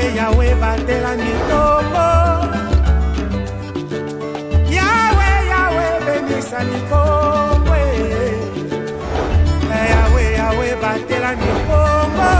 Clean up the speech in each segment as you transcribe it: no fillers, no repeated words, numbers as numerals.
Yahweh, Yahweh, batela mikombo. Yahweh, Yahweh, benisa mikombo. Yahweh, Yahweh, batela mikombo.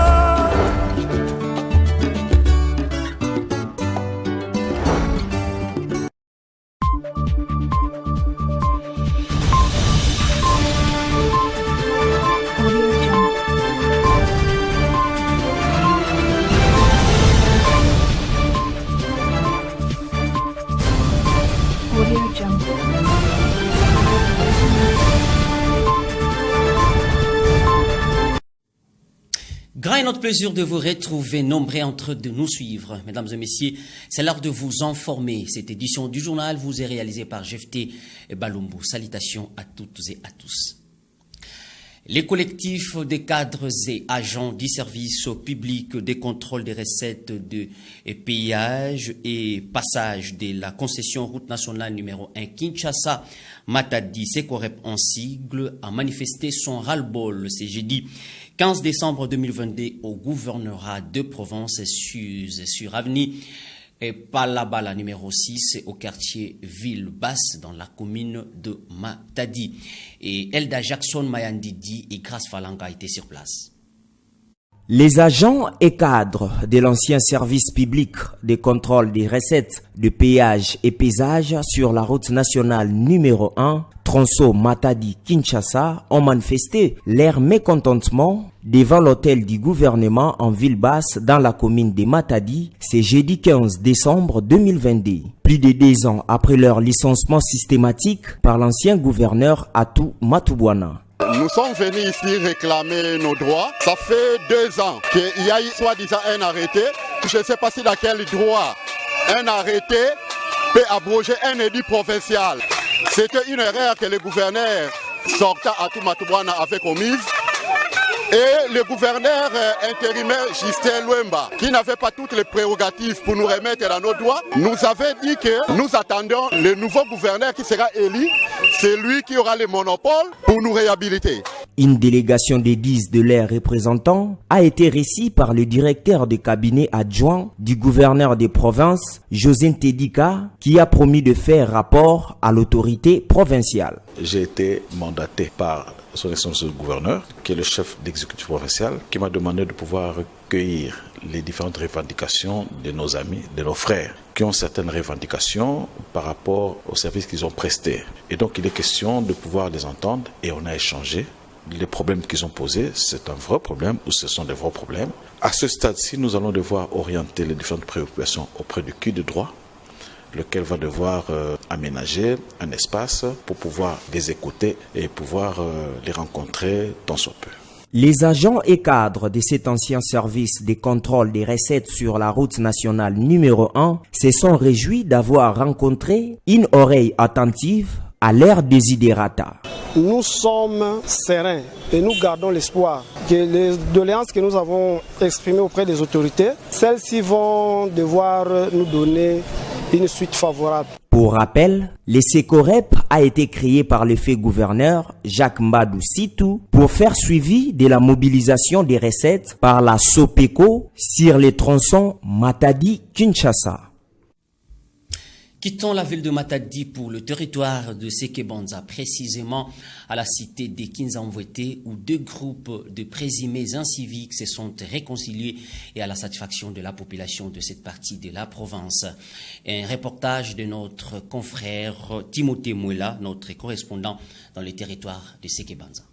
Grand est notre plaisir de vous retrouver, nombreux entre de nous suivre. Mesdames et messieurs, c'est l'heure de vous informer. Cette édition du journal vous est réalisée par Jefté Balumbu. Salutations à toutes et à tous. Les collectifs des cadres et agents du service public des contrôles des recettes de péage et passage de la concession route nationale numéro 1 Kinshasa-Matadi, Secorep en sigle, a manifesté son ras-le-bol ce jeudi 15 décembre 2022 au gouvernorat de Provence sur avenue Palabala numéro 6 au quartier Ville-Basse dans la commune de Matadi. Et Elda Jackson Mayandidi et Grace Falanga étaient sur place. Les agents et cadres de l'ancien service public de contrôle des recettes de péage et paysage sur la route nationale numéro 1, tronçon Matadi-Kinshasa, ont manifesté leur mécontentement devant l'hôtel du gouvernement en Ville-Basse dans la commune de Matadi, ce jeudi 15 décembre 2022. Plus de 2 ans après leur licenciement systématique par l'ancien gouverneur Atou Matubwana. Nous sommes venus ici réclamer nos droits. Ça fait 2 ans qu'il y a eu soi-disant un arrêté. Je ne sais pas si dans quel droit un arrêté peut abroger un édit provincial. C'était une erreur que le gouverneur sortant à Toumatouana avait commise. Et le gouverneur intérimaire Justin Luemba, qui n'avait pas toutes les prérogatives pour nous remettre dans nos droits, nous avait dit que nous attendons le nouveau gouverneur qui sera élu. C'est lui qui aura le monopole pour nous réhabiliter. Une délégation des 10 de leurs représentants a été reçue par le directeur de cabinet adjoint du gouverneur des provinces, José Tedika, qui a promis de faire rapport à l'autorité provinciale. J'ai été mandaté par son excellence le gouverneur, qui est le chef d'exécutif provincial, qui m'a demandé de pouvoir recueillir les différentes revendications de nos amis, de nos frères, qui ont certaines revendications par rapport aux services qu'ils ont prestés. Et donc il est question de pouvoir les entendre et on a échangé. Les problèmes qu'ils ont posés, c'est un vrai problème ou ce sont des vrais problèmes. À ce stade-ci, nous allons devoir orienter les différentes préoccupations auprès du cul de droit, lequel va devoir aménager un espace pour pouvoir les écouter et pouvoir les rencontrer tant soit peu. Les agents et cadres de cet ancien service de contrôle des recettes sur la route nationale numéro 1 se sont réjouis d'avoir rencontré une oreille attentive à leur desiderata. Nous sommes sereins et nous gardons l'espoir que les doléances que nous avons exprimées auprès des autorités, celles-ci vont devoir nous donner une suite favorable. Pour rappel, le Secorep a été créé par le fait gouverneur Jacques Mbadou Sitou pour faire suivi de la mobilisation des recettes par la Sopeco sur les tronçons Matadi-Kinshasa. Quittons la ville de Matadi pour le territoire de Sekebanza, précisément à la cité des Kinzamvouete, où 2 groupes de présumés inciviques se sont réconciliés et à la satisfaction de la population de cette partie de la province. Un reportage de notre confrère Timothée Mouela, notre correspondant dans le territoire de Sekebanza.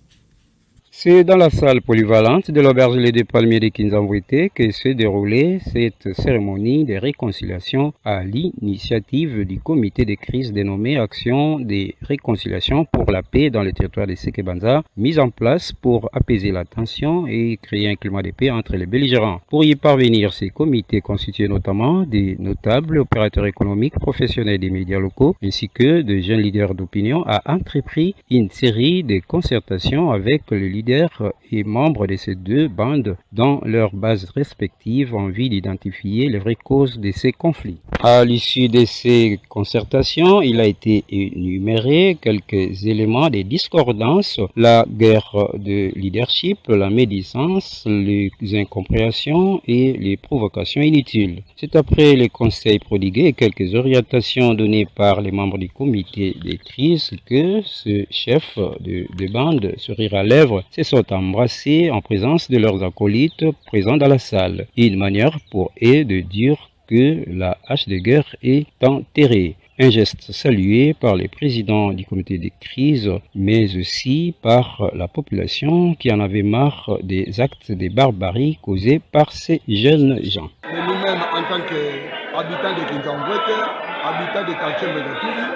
C'est dans la salle polyvalente de l'auberge Les Deux Palmiers de Kinzamvouete que s'est déroulée cette cérémonie de réconciliation à l'initiative du comité de crise dénommé Action de réconciliation pour la paix dans le territoire de Sekebanza, mise en place pour apaiser la tension et créer un climat de paix entre les belligérants. Pour y parvenir, ces comités constituaient notamment des notables opérateurs économiques, professionnels des médias locaux, ainsi que de jeunes leaders d'opinion, a entrepris une série de concertations avec les leaders leaders et membres de ces deux bandes dans leurs bases respectives en vue d'identifier les vraies causes de ces conflits. À l'issue de ces concertations, il a été énuméré quelques éléments de discordance, la guerre de leadership, la médisance, les incompréhensions et les provocations inutiles. C'est après les conseils prodigués et quelques orientations données par les membres du comité de crise que ce chef de bande, sourire à lèvres, se sont embrassés en présence de leurs acolytes présents dans la salle. Une manière pour eux de dire que la hache de guerre est enterrée. Un geste salué par les présidents du comité de crise, mais aussi par la population qui en avait marre des actes de barbarie causés par ces jeunes gens. Mais nous-mêmes, en tant qu'habitants de Kinzambwete, habitants de quartier Megaturi,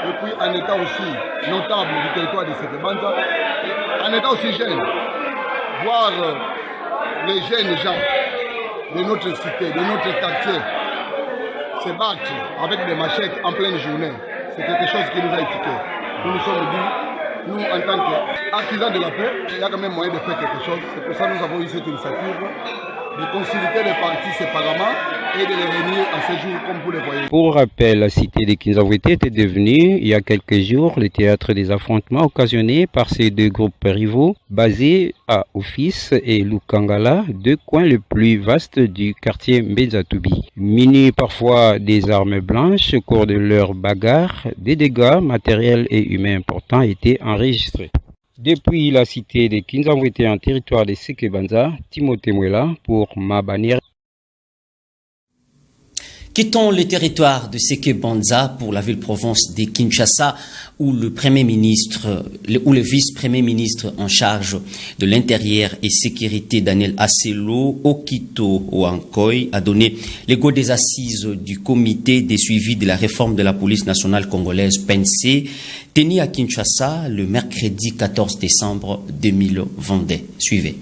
et puis en étant aussi notable du territoire de Sekebanza, en étant aussi jeune, voir les jeunes gens de notre cité, de notre quartier, se battre avec des machettes en pleine journée, c'est quelque chose qui nous a étiqué. Nous nous sommes dit, nous en tant qu'artisans de la paix, il y a quand même moyen de faire quelque chose. C'est pour ça que nous avons eu cette initiative de consulter les partis séparément et de les réunir à ce jour comme vous le voyez. Pour rappel, la cité de Kinzambwete était devenue, il y a quelques jours, le théâtre des affrontements occasionnés par ces deux groupes rivaux basés à Office et Lukangala, deux coins les plus vastes du quartier Mbenzatubi. Munis parfois des armes blanches, au cours de leur bagarre, des dégâts matériels et humains importants étaient enregistrés. Depuis la cité de Kinzambwete en territoire de Sekebanza, Timothée Mwela pour Mabanière. Quittons le territoire de Sekebanza pour la ville-province de Kinshasa où le Premier ministre ou le vice-premier ministre en charge de l'intérieur et sécurité Daniel Aselo Okito Oankoy a donné le go des assises du comité de suivi de la réforme de la police nationale congolaise PNC tenu à Kinshasa le mercredi 14 décembre 2022. Suivez.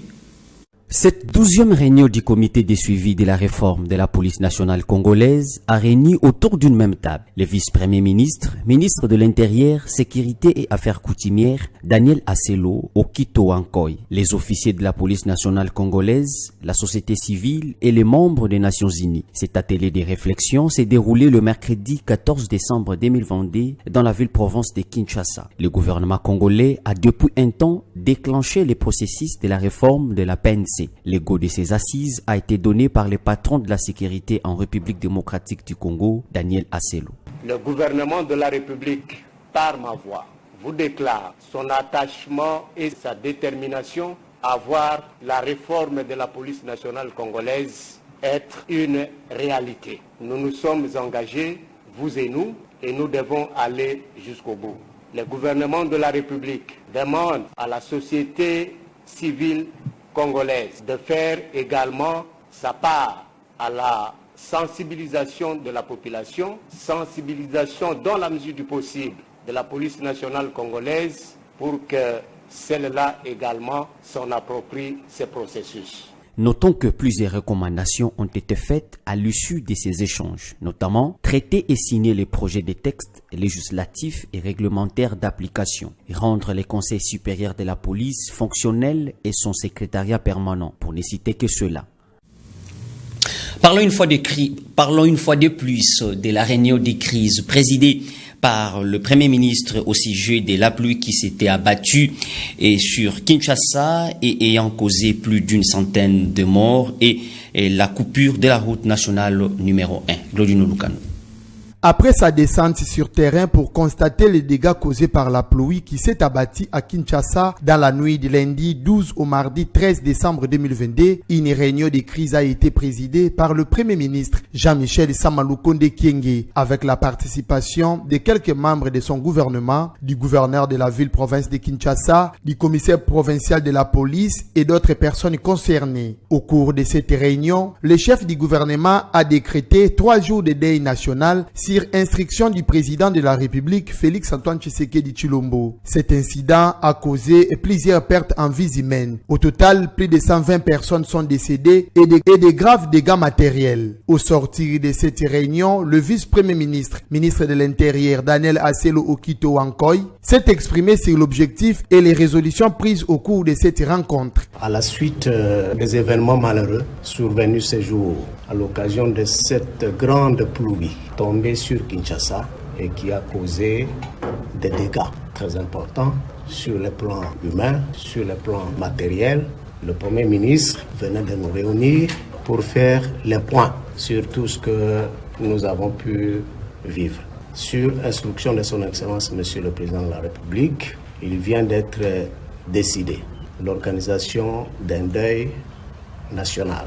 Cette 12e réunion du comité de suivi de la réforme de la police nationale congolaise a réuni autour d'une même table le vice-premier ministre, ministre de l'Intérieur, Sécurité et Affaires coutumières, Daniel Aselo Okito Oankoy, les officiers de la police nationale congolaise, la société civile et les membres des Nations Unies. Cet atelier de réflexion s'est déroulé le mercredi 14 décembre 2022 dans la ville-province de Kinshasa. Le gouvernement congolais a depuis un temps déclenché les processus de la réforme de la PNC. Le go de ces assises a été donné par le patron de la sécurité en République démocratique du Congo, Daniel Aselo. Le gouvernement de la République, par ma voix, vous déclare son attachement et sa détermination à voir la réforme de la police nationale congolaise être une réalité. Nous nous sommes engagés, vous et nous devons aller jusqu'au bout. Le gouvernement de la République demande à la société civile congolaise de faire également sa part à la sensibilisation de la population, sensibilisation dans la mesure du possible de la police nationale congolaise pour que celle-là également s'en approprie ce processus. Notons que plusieurs recommandations ont été faites à l'issue de ces échanges, notamment traiter et signer les projets de textes législatifs et réglementaires d'application, et rendre les conseils supérieurs de la police fonctionnels et son secrétariat permanent, pour ne citer que cela. Parlons une fois de plus de la réunion des crises présidée par le Premier ministre au sujet de la pluie qui s'était abattue sur Kinshasa et ayant causé plus d'une centaine de morts et la coupure de la route nationale numéro 1. Glodino Lucano. Après sa descente sur terrain pour constater les dégâts causés par la pluie qui s'est abattue à Kinshasa dans la nuit du lundi 12 au mardi 13 décembre 2022, une réunion de crise a été présidée par le Premier ministre Jean-Michel Samalukonde Kyenge avec la participation de quelques membres de son gouvernement, du gouverneur de la ville-province de Kinshasa, du commissaire provincial de la police et d'autres personnes concernées. Au cours de cette réunion, le chef du gouvernement a décrété 3 jours de deuil national sur instruction du président de la République, Félix-Antoine Tshisekedi Tshilombo. Cet incident a causé plusieurs pertes en vies humaines. Au total, plus de 120 personnes sont décédées et de graves dégâts matériels. Au sortir de cette réunion, le vice-premier ministre, ministre de l'Intérieur, Daniel Asselo Okito Wankoy, s'est exprimé sur l'objectif et les résolutions prises au cours de cette rencontre. À la suite des événements malheureux survenus ce jour, à l'occasion de cette grande pluie tombée sur Kinshasa et qui a causé des dégâts très importants sur le plan humain, sur le plan matériel, le Premier ministre venait de nous réunir pour faire les points sur tout ce que nous avons pu vivre. Sur instruction de son Excellence, Monsieur le Président de la République, il vient d'être décidé l'organisation d'un deuil national.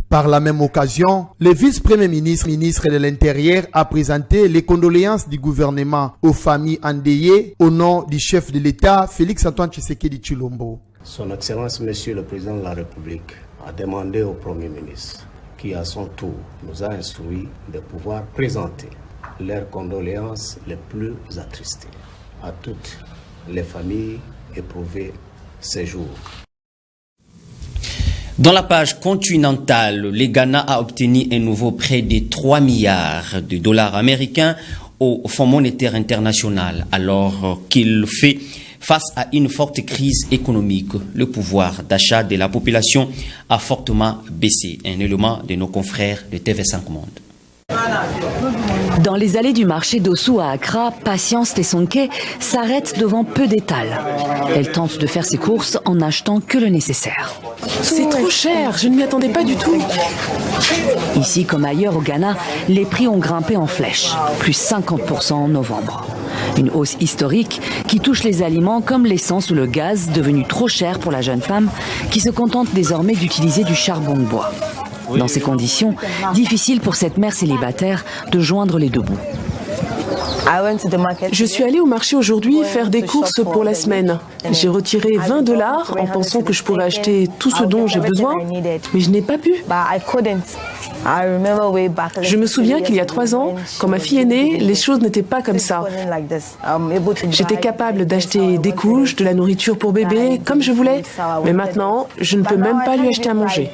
Par la même occasion, le vice-premier ministre, ministre de l'Intérieur, a présenté les condoléances du gouvernement aux familles endeuillées au nom du chef de l'État, Félix-Antoine Tshisekedi Tshilombo. Son Excellence, Monsieur le Président de la République, a demandé au Premier ministre, qui à son tour nous a instruit de pouvoir présenter leurs condoléances les plus attristées à toutes les familles éprouvées ces jours. Dans la page continentale, le Ghana a obtenu un nouveau prêt de 3 milliards de dollars américains au Fonds monétaire international, alors qu'il fait face à une forte crise économique. Le pouvoir d'achat de la population a fortement baissé. Un élément de nos confrères de TV5 Monde. Dans les allées du marché d'Ossou à Accra, Patience Tessonke s'arrête devant peu d'étals. Elle tente de faire ses courses en n'achetant que le nécessaire. C'est trop cher, je ne m'y attendais pas du tout. Ici comme ailleurs au Ghana, les prix ont grimpé en flèche, plus 50% en novembre. Une hausse historique qui touche les aliments comme l'essence ou le gaz, devenu trop cher pour la jeune femme qui se contente désormais d'utiliser du charbon de bois. Dans ces conditions, difficile pour cette mère célibataire de joindre les deux bouts. Je suis allée au marché aujourd'hui faire des courses pour la semaine. J'ai retiré $20 en pensant que je pourrais acheter tout ce dont j'ai besoin, mais je n'ai pas pu. Je me souviens qu'il y a 3 ans, quand ma fille est née, les choses n'étaient pas comme ça. J'étais capable d'acheter des couches, de la nourriture pour bébé, comme je voulais, mais maintenant, je ne peux même pas lui acheter à manger.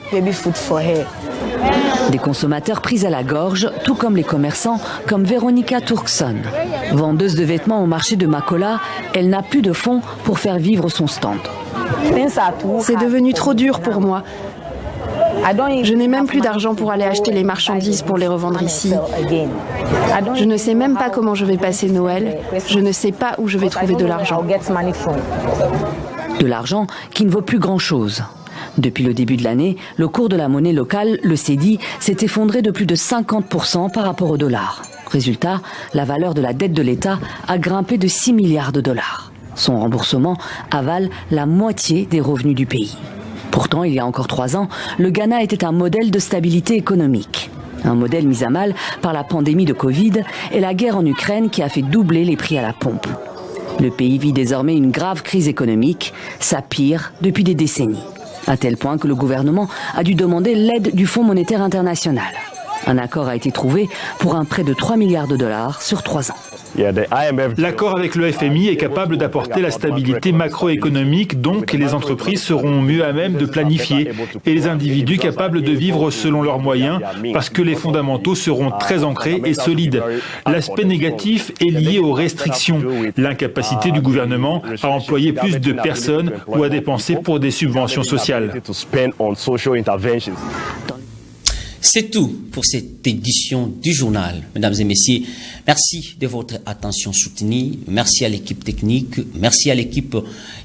Des consommateurs pris à la gorge, tout comme les commerçants, comme Véronica Turkson. Vendeuse de vêtements au marché de Makola, elle n'a plus de fonds pour faire vivre son stand. C'est devenu trop dur pour moi. Je n'ai même plus d'argent pour aller acheter les marchandises pour les revendre ici. Je ne sais même pas comment je vais passer Noël. Je ne sais pas où je vais trouver de l'argent. De l'argent qui ne vaut plus grand-chose. Depuis le début de l'année, le cours de la monnaie locale, le cedi, s'est effondré de plus de 50% par rapport au dollar. Résultat, la valeur de la dette de l'État a grimpé de 6 milliards de dollars. Son remboursement avale la moitié des revenus du pays. Pourtant, il y a encore 3 ans, le Ghana était un modèle de stabilité économique. Un modèle mis à mal par la pandémie de Covid et la guerre en Ukraine qui a fait doubler les prix à la pompe. Le pays vit désormais une grave crise économique, sa pire depuis des décennies. À tel point que le gouvernement a dû demander l'aide du Fonds monétaire international. Un accord a été trouvé pour un prêt de 3 milliards de dollars sur 3 ans. L'accord avec le FMI est capable d'apporter la stabilité macroéconomique, donc les entreprises seront mieux à même de planifier et les individus capables de vivre selon leurs moyens parce que les fondamentaux seront très ancrés et solides. L'aspect négatif est lié aux restrictions, l'incapacité du gouvernement à employer plus de personnes ou à dépenser pour des subventions sociales. C'est tout pour cette édition du journal. Mesdames et messieurs, merci de votre attention soutenue. Merci à l'équipe technique. Merci à l'équipe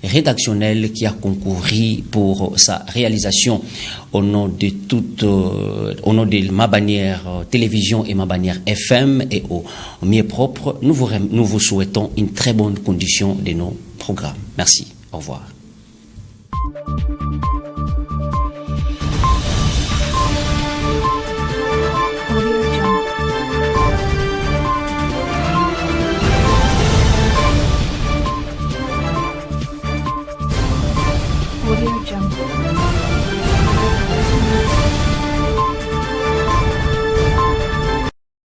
rédactionnelle qui a concouru pour sa réalisation au nom de ma bannière télévision et ma bannière FM et au mieux propre. Nous vous souhaitons une très bonne condition de nos programmes. Merci. Au revoir. Audio Jungle.